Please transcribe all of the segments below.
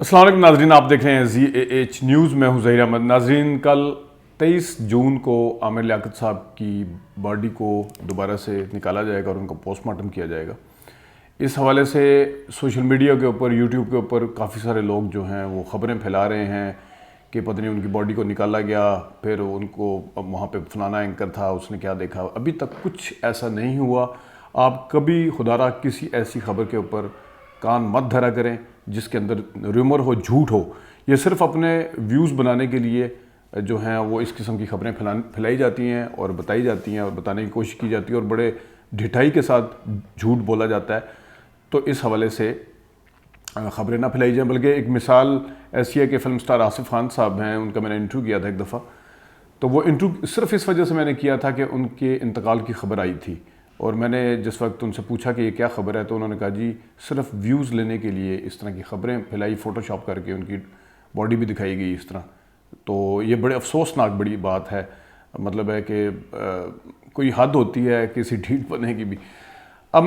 السلام علیکم ناظرین، آپ دیکھ رہے ہیں ZAH نیوز. میں ہوں ظہیر احمد. ناظرین، کل 23 جون کو عامر لیاقت صاحب کی باڈی کو دوبارہ سے نکالا جائے گا اور ان کا پوسٹ مارٹم کیا جائے گا. اس حوالے سے سوشل میڈیا کے اوپر، یوٹیوب کے اوپر کافی سارے لوگ جو ہیں وہ خبریں پھیلا رہے ہیں کہ پتہ نہیں ان کی باڈی کو نکالا گیا، پھر ان کو وہاں پہ فلانا اینکر تھا، اس نے کیا دیکھا. ابھی تک کچھ ایسا نہیں ہوا. آپ کبھی خدا را کسی ایسی خبر کے اوپر کان مت دھرا کریں جس کے اندر ریومر ہو، جھوٹ ہو. یہ صرف اپنے ویوز بنانے کے لیے جو ہیں وہ اس قسم کی خبریں پھیلائی جاتی ہیں اور بتائی جاتی ہیں اور بتانے کی کوشش کی جاتی ہے اور بڑے ڈھٹائی کے ساتھ جھوٹ بولا جاتا ہے. تو اس حوالے سے خبریں نہ پھیلائی جائیں. بلکہ ایک مثال ایسی ہے کہ فلم سٹار آصف خان صاحب ہیں، ان کا میں نے انٹرویو کیا تھا ایک دفعہ. تو وہ انٹرویو صرف اس وجہ سے میں نے کیا تھا کہ ان کے انتقال کی خبر آئی تھی، اور میں نے جس وقت ان سے پوچھا کہ یہ کیا خبر ہے تو انہوں نے کہا جی صرف ویوز لینے کے لیے اس طرح کی خبریں پھیلائی، فوٹو شاپ کر کے ان کی باڈی بھی دکھائی گئی اس طرح. تو یہ بڑے افسوسناک بڑی بات ہے. مطلب ہے کہ کوئی حد ہوتی ہے کسی ڈھیٹ پنے کی بھی. اب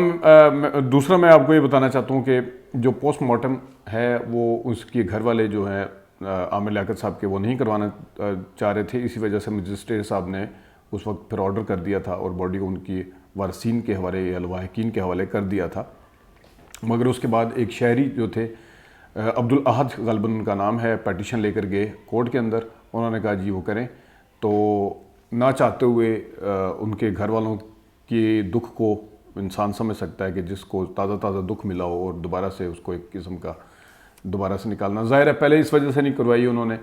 دوسرا میں آپ کو یہ بتانا چاہتا ہوں کہ جو پوسٹ مارٹم ہے وہ اس کے گھر والے جو ہیں عامر لیاقت صاحب کے، وہ نہیں کروانا چاہ رہے تھے. اسی وجہ سے مجسٹریٹ صاحب نے اس وقت پھر آرڈر کر دیا تھا اور باڈی کو ان کی وارثین کے حوالے یا لواحقین کے حوالے کر دیا تھا. مگر اس کے بعد ایک شہری جو تھے، عبدالاحد غالباً ان کا نام ہے، پیٹیشن لے کر گئے کورٹ کے اندر. انہوں نے کہا جی وہ کریں. تو نہ چاہتے ہوئے ان کے گھر والوں کے دکھ کو انسان سمجھ سکتا ہے کہ جس کو تازہ تازہ دکھ ملا ہو اور دوبارہ سے اس کو ایک قسم کا دوبارہ سے نکالنا. ظاہر ہے پہلے اس وجہ سے نہیں کروائی انہوں نے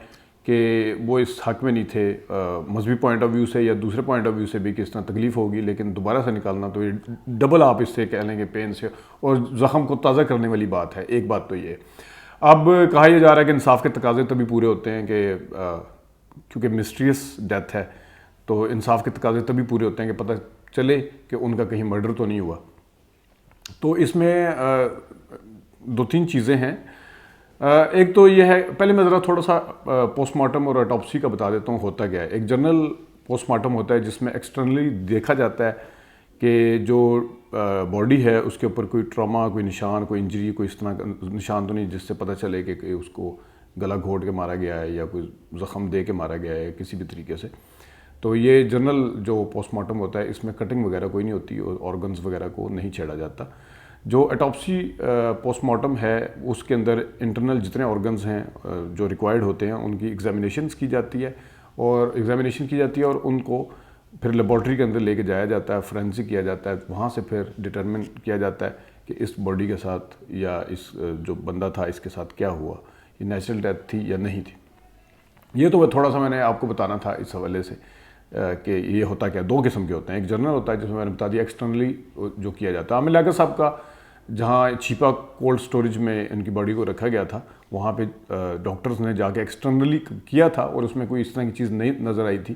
کہ وہ اس حق میں نہیں تھے، مذہبی پوائنٹ آف ویو سے یا دوسرے پوائنٹ آف ویو سے بھی کس طرح تکلیف ہوگی. لیکن دوبارہ سے نکالنا تو یہ ڈبل آپ اس سے کہہ لیں گے پین سے، اور زخم کو تازہ کرنے والی بات ہے. ایک بات تو یہ ہے. اب کہا یہ جا رہا ہے کہ انصاف کے تقاضے تبھی پورے ہوتے ہیں کہ کیونکہ مسٹریس ڈیتھ ہے تو انصاف کے تقاضے تبھی پورے ہوتے ہیں کہ پتہ چلے کہ ان کا کہیں مرڈر تو نہیں ہوا. تو اس میں دو تین چیزیں ہیں. ایک تو یہ ہے، پہلے میں ذرا تھوڑا سا پوسٹ مارٹم اور اٹاپسی کا بتا دیتا ہوں ہوتا کیا ہے. ایک جنرل پوسٹ مارٹم ہوتا ہے جس میں ایکسٹرنلی دیکھا جاتا ہے کہ جو باڈی ہے اس کے اوپر کوئی ٹراما، کوئی نشان، کوئی انجری، کوئی اس طرح کا نشان تو نہیں جس سے پتہ چلے کہ اس کو گلا گھونٹ کے مارا گیا ہے یا کوئی زخم دے کے مارا گیا ہے کسی بھی طریقے سے. تو یہ جنرل جو پوسٹ مارٹم ہوتا ہے اس میں کٹنگ وغیرہ کوئی نہیں ہوتی اور آرگنز وغیرہ کو نہیں چھیڑا جاتا. جو اٹاپسی پوسٹ مارٹم ہے اس کے اندر انٹرنل جتنے آرگنز ہیں جو ریکوائرڈ ہوتے ہیں ان کی ایگزامینیشنز کی جاتی ہے اور ان کو پھر لیبارٹری کے اندر لے کے جایا جاتا ہے، فورینسک کیا جاتا ہے. وہاں سے پھر ڈٹرمن کیا جاتا ہے کہ اس باڈی کے ساتھ یا اس جو بندہ تھا اس کے ساتھ کیا ہوا، یہ نیچرل ڈیتھ تھی یا نہیں تھی. یہ تو تھوڑا سا میں نے آپ کو بتانا تھا اس حوالے سے کہ یہ ہوتا کیا. دو قسم کے ہوتے ہیں. ایک جنرل ہوتا ہے جس میں نے بتا دیا ایکسٹرنلی جو کیا جاتا ہے. عامر لیاقت صاحب کا جہاں چھپا کولڈ سٹوریج میں ان کی باڈی کو رکھا گیا تھا وہاں پہ ڈاکٹرز نے جا کے ایکسٹرنلی کیا تھا اور اس میں کوئی اس طرح کی چیز نہیں نظر آئی تھی،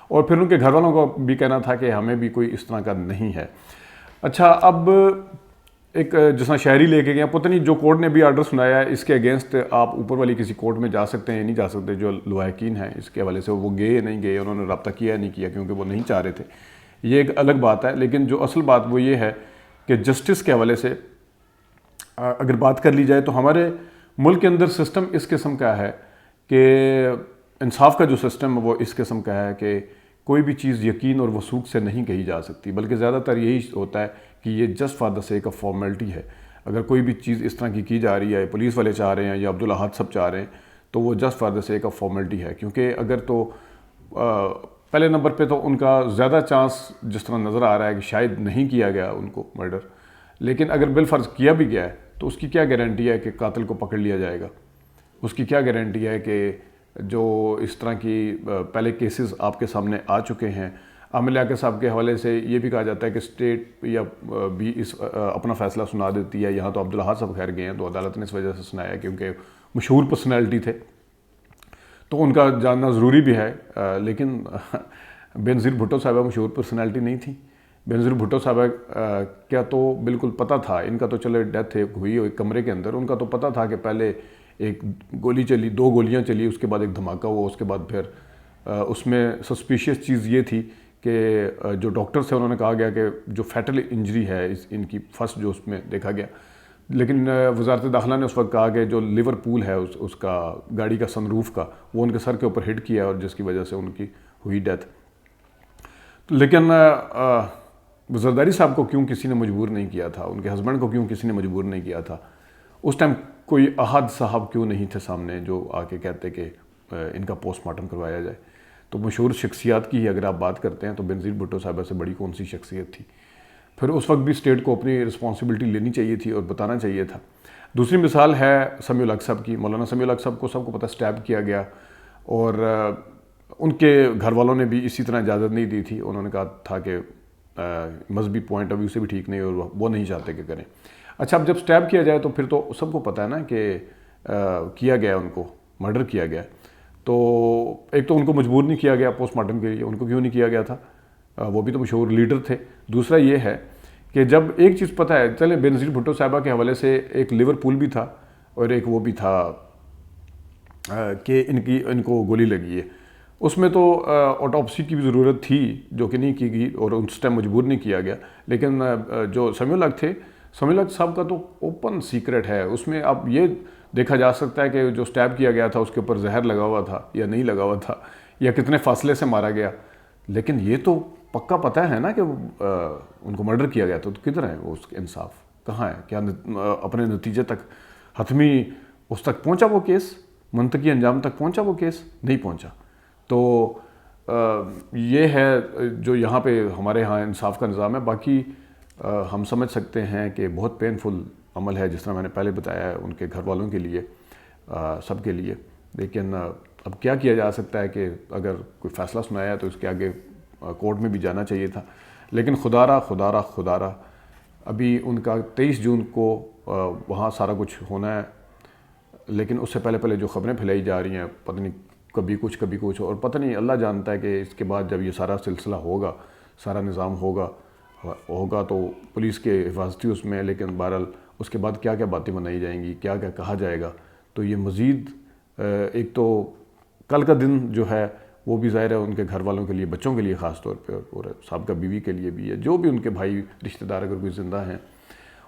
اور پھر ان کے گھر والوں کو بھی کہنا تھا کہ ہمیں بھی کوئی اس طرح کا نہیں ہے. اچھا، اب ایک جس طرح شہری لے کے گیا، پتہ نہیں جو کورٹ نے بھی آرڈر سنایا ہے اس کے اگینسٹ آپ اوپر والی کسی کورٹ میں جا سکتے ہیں یا نہیں جا سکتے. جو لواحقین ہیں اس کے حوالے سے وہ گئے یا نہیں گئے، انہوں نے رابطہ کیا یا نہیں کیا کیونکہ وہ نہیں چاہ رہے تھے، یہ ایک الگ بات ہے. لیکن جو اصل بات وہ یہ ہے کہ جسٹس کے حوالے سے اگر بات کر لی جائے تو ہمارے ملک کے اندر سسٹم اس قسم کا ہے کہ انصاف کا جو سسٹم ہے وہ اس قسم کا ہے کہ کوئی بھی چیز یقین اور وثوق سے نہیں کہی جا سکتی، بلکہ زیادہ تر یہی ہوتا ہے کہ یہ just for the sake of formality ہے. اگر کوئی بھی چیز اس طرح کی جا رہی ہے، پولیس والے چاہ رہے ہیں یا عبدالاحد صاحب چاہ رہے ہیں، تو وہ just for the sake of formality ہے. کیونکہ اگر تو پہلے نمبر پہ تو ان کا زیادہ چانس جس طرح نظر آ رہا ہے کہ شاید نہیں کیا گیا ان کو مرڈر، لیکن اگر بالفرض کیا بھی گیا ہے تو اس کی کیا گارنٹی ہے کہ قاتل کو پکڑ لیا جائے گا؟ اس کی کیا گارنٹی ہے کہ جو اس طرح کی پہلے کیسز آپ کے سامنے آ چکے ہیں. عامر لیاقت صاحب کے حوالے سے یہ بھی کہا جاتا ہے کہ اسٹیٹ یا بھی اپنا فیصلہ سنا دیتی ہے. یہاں تو عبدالاحد صاحب خیر گئے ہیں تو عدالت نے اس وجہ سے سنایا کیونکہ مشہور پرسنالٹی تھے تو ان کا جاننا ضروری بھی ہے. لیکن بینظیر بھٹو صاحبہ مشہور پرسنالٹی نہیں تھی. بینظیر بھٹو صاحبہ کیا تو بالکل پتہ تھا، ان کا تو چلے ڈیتھ ہوئی ایک کمرے کے اندر، ان کا تو پتہ تھا کہ پہلے ایک گولی چلی، 2 گولیاں چلی، اس کے بعد ایک دھماکہ ہوا، اس کے بعد پھر اس میں سسپیشیس چیز یہ تھی کہ جو ڈاکٹر سے انہوں نے کہا گیا کہ جو فیٹل انجری ہے ان کی فرسٹ جو اس میں دیکھا گیا لیکن وزارت داخلہ نے اس وقت کہا کہ جو لیورپول ہے اس کا گاڑی کا سن روف کا وہ ان کے سر کے اوپر ہٹ کیا اور جس کی وجہ سے ان کی ہوئی ڈیتھ. لیکن زرداری صاحب کو کیوں کسی نے مجبور نہیں کیا تھا, ان کے ہسبینڈ کو کیوں کسی نے مجبور نہیں کیا تھا؟ اس ٹائم کوئی احد صاحب کیوں نہیں تھے سامنے جو آ کے کہتے کہ ان کا پوسٹ مارٹم کروایا جائے؟ تو مشہور شخصیات کی اگر آپ بات کرتے ہیں تو بینظیر بھٹو صاحبہ سے بڑی کون سی شخصیت تھی؟ پھر اس وقت بھی اسٹیٹ کو اپنی رسپانسبلٹی لینی چاہیے تھی اور بتانا چاہیے تھا. دوسری مثال ہے سمیع الحق صاحب کی. مولانا سمیع الحق صاحب کو سب کو پتہ اسٹیب کیا گیا اور ان کے گھر والوں نے بھی اسی طرح اجازت نہیں دی تھی. انہوں نے کہا تھا کہ مذہبی پوائنٹ آف ویو سے بھی ٹھیک نہیں اور وہ نہیں چاہتے کہ کریں. اچھا اب جب اسٹیب کیا جائے تو پھر تو سب کو پتہ ہے نا کہ کیا گیا, ان کو مرڈر کیا گیا. تو ایک تو ان کو مجبور نہیں کیا گیا پوسٹ مارٹم کے لیے, ان کو کیوں نہیں کیا گیا تھا؟ وہ بھی تو مشہور لیڈر تھے. دوسرا یہ ہے کہ جب ایک چیز پتہ ہے, چلے بینظیر بھٹو صاحبہ کے حوالے سے ایک لیورپول بھی تھا اور ایک وہ بھی تھا کہ ان کو گولی لگی ہے. اس میں تو آٹوپسی کی بھی ضرورت تھی جو کہ نہیں کی گئی اور اس ٹائم مجبور نہیں کیا گیا. لیکن جو سمیع الحق تھے, سمیع الحق صاحب کا تو اوپن سیکرٹ ہے. اس میں اب یہ دیکھا جا سکتا ہے کہ جو اسٹیب کیا گیا تھا اس کے اوپر زہر لگا ہوا تھا یا نہیں لگا ہوا تھا یا کتنے فاصلے سے مارا گیا. لیکن یہ تو پکا پتہ ہے نا کہ ان کو مرڈر کیا گیا. تو کدھر ہے وہ اس کا انصاف, کہاں ہے؟ کیا اپنے نتیجے تک حتمی اس تک پہنچا وہ کیس, منطقی انجام تک پہنچا وہ کیس؟ نہیں پہنچا. تو یہ ہے جو یہاں پہ ہمارے ہاں انصاف کا نظام ہے. باقی ہم سمجھ سکتے ہیں کہ بہت پینفل عمل ہے, جس طرح میں نے پہلے بتایا ہے, ان کے گھر والوں کے لیے, سب کے لیے. لیکن اب کیا جا سکتا ہے کہ اگر کوئی فیصلہ سنایا تو اس کے آگے کورٹ میں بھی جانا چاہیے تھا. لیکن خدا را ابھی ان کا 23 جون کو وہاں سارا کچھ ہونا ہے. لیکن اس سے پہلے جو خبریں پھیلائی جا رہی ہیں, پتہ نہیں کبھی کچھ اور پتہ نہیں, اللہ جانتا ہے کہ اس کے بعد جب یہ سارا سلسلہ ہوگا, سارا نظام ہوگا تو پولیس کے حفاظتی اس میں. لیکن بہرحال اس کے بعد کیا باتیں بنائی جائیں گی, کیا کہا جائے گا, تو یہ مزید ایک تو کل کا دن جو ہے وہ بھی ظاہر ہے ان کے گھر والوں کے لیے, بچوں کے لیے خاص طور پہ, اور سابقہ بیوی کے لیے بھی ہے, جو بھی ان کے بھائی رشتہ دار اگر کوئی زندہ ہیں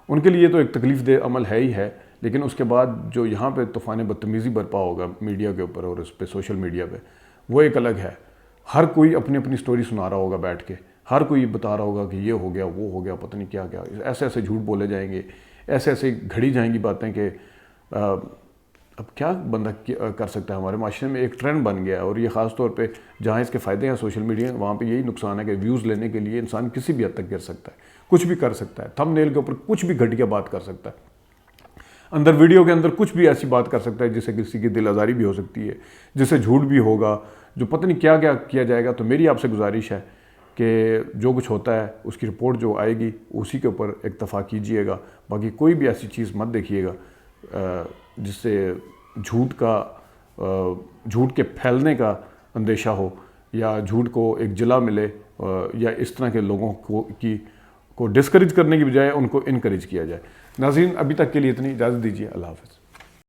ان کے لیے تو ایک تکلیف دہ عمل ہے ہی ہے. لیکن اس کے بعد جو یہاں پہ طوفان بدتمیزی برپا ہوگا میڈیا کے اوپر اور اس پہ سوشل میڈیا پہ, وہ ایک الگ ہے. ہر کوئی اپنی سٹوری سنا رہا ہوگا بیٹھ کے, ہر کوئی بتا رہا ہوگا کہ یہ ہو گیا, وہ ہو گیا, پتہ نہیں کیا, ایسے جھوٹ بولے جائیں گے, ایسے گھڑی جائیں گی باتیں کہ اب کیا بندہ کر سکتا ہے. ہمارے معاشرے میں ایک ٹرینڈ بن گیا ہے, اور یہ خاص طور پہ جہاں اس کے فائدے ہیں سوشل میڈیا, وہاں پہ یہی نقصان ہے کہ ویوز لینے کے لیے انسان کسی بھی حد تک گر سکتا ہے, کچھ بھی کر سکتا ہے, تھم نیل کے اوپر کچھ بھی گھٹیا بات کر سکتا ہے, اندر ویڈیو کے اندر کچھ بھی ایسی بات کر سکتا ہے جس سے کسی کی دل آزاری بھی ہو سکتی ہے, جس سے جھوٹ بھی ہوگا, جو پتہ نہیں کیا جائے گا. تو میری آپ سے گزارش ہے کہ جو کچھ ہوتا ہے اس کی رپورٹ جو آئے گی اسی کے اوپر اکتفا کیجئے گا. باقی کوئی بھی ایسی چیز مت دیکھیے گا جس سے جھوٹ کے پھیلنے کا اندیشہ ہو, یا جھوٹ کو ایک جلا ملے, یا اس طرح کے لوگوں کو ڈسکریج کرنے کی بجائے ان کو انکریج کیا جائے. ناظرین ابھی تک کے لیے اتنی اجازت دیجیے. اللہ حافظ.